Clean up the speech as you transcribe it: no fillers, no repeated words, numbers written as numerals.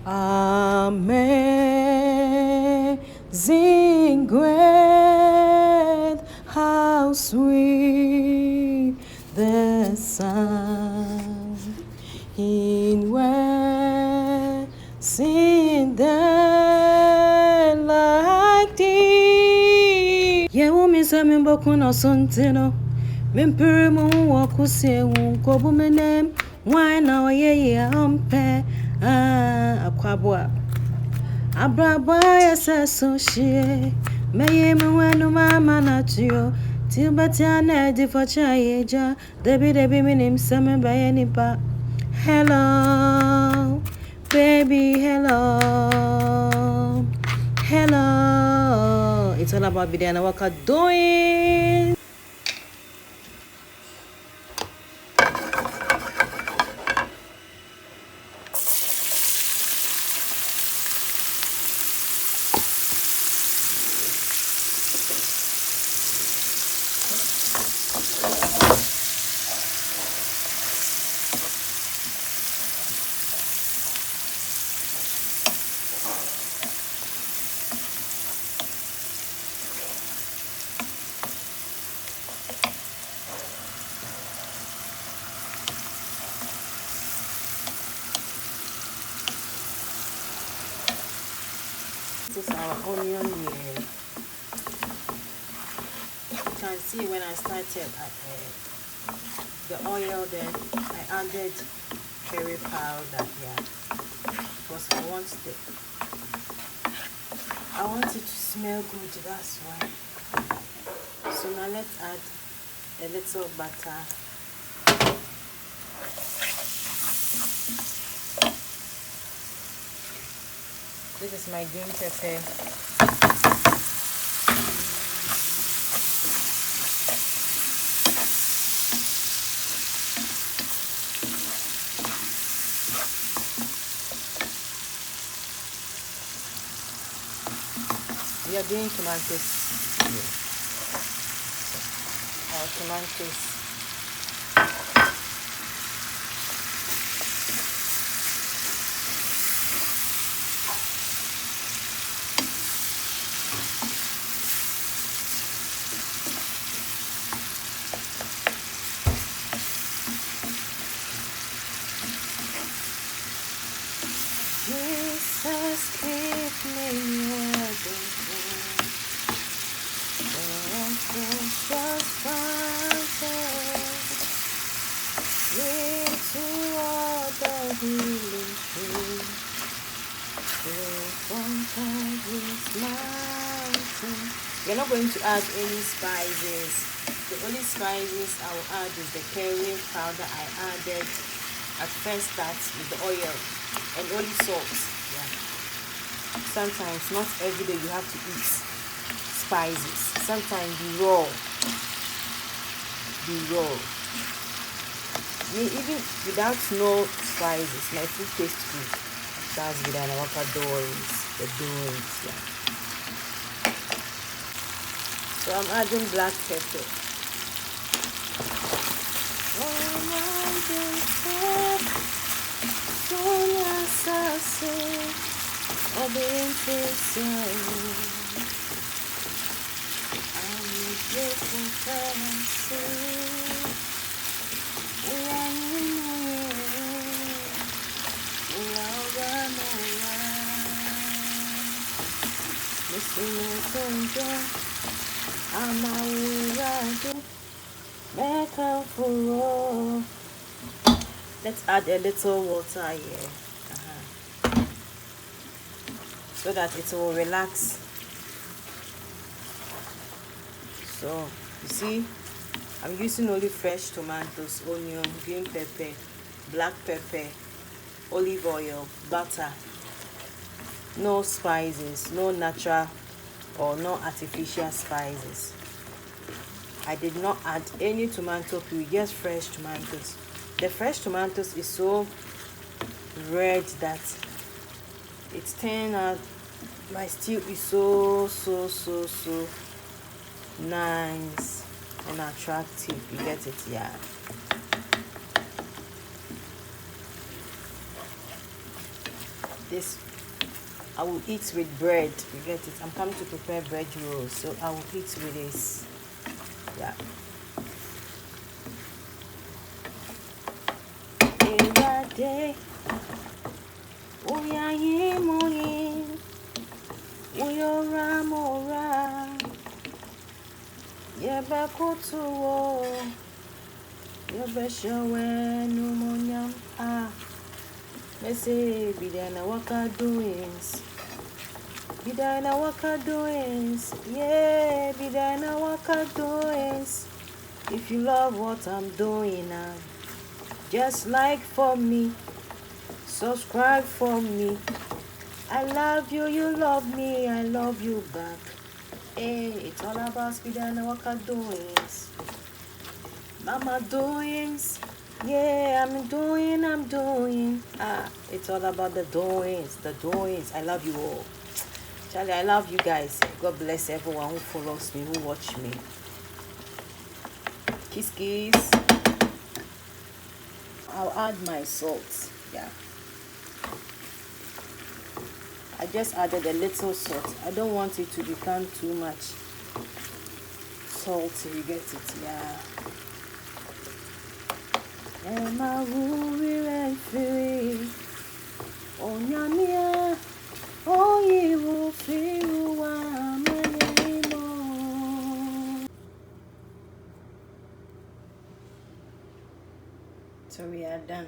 Amazing grace, how sweet the sound in where sin there like thee. Yeah, woman, some in Bokuna Sontino. Mimperimu wakuse unkobu menem. Why now, yeah, akwabwa. Abrabaya saso she. Meye mwenu mama natio. Tilbatiana di fachayeja. Debi minim same baye nipa. Hello, baby, hello. Hello. It's all about Bedianawalkerdoings. This is our onion here. You can see when I started at the oil, then I added curry powder here because I want it to smell good, that's why. So now let's add a little butter. This is my green pepper. We are doing tomatoes. Our tomatoes. Jesus, keep me waiting just lead to all the healing tree. We're not going to add any spices. The only spices I will add is the curry powder I added at first start with the oil and only salt. Yeah. Sometimes, not every day you have to eat spices. Sometimes be raw. Even without no spices, my food tastes good. That's Bedianawalkerdoings, the doings, yeah. So I'm adding black pepper. Let's add a little water here so that it will relax. So you see, I'm using only fresh tomatoes, onion, green pepper, black pepper, olive oil, butter. No spices, no natural or no artificial spices. I did not add any tomato puree, just fresh tomatoes. The fresh tomatoes is so red that it turned out my stew is so nice and attractive. You get it? Yeah. This I will eat with bread. You get it? I'm coming to prepare bread rolls, so I will eat with this. Yeah. In that day, Bedianawalkerdoings. Bedianawalkerdoings. Yeah, Bedianawalkerdoings. If you love what I'm doing now, just like for me, subscribe for me. I love you, you love me, I love you back. Hey, it's all about Bedianawalkerdoings. Mama doings. Yeah, I'm doing. It's all about the doings, I love you all. Charlie, I love you guys. God bless everyone who follows me, who watch me. Kiss, kiss. I'll add my salt. Yeah. I just added a little salt. I don't want it to become too much salty. You get it? Yeah. Emma Ruri and Free. Onyamia. Oh, you will feel one anymore. So we are done.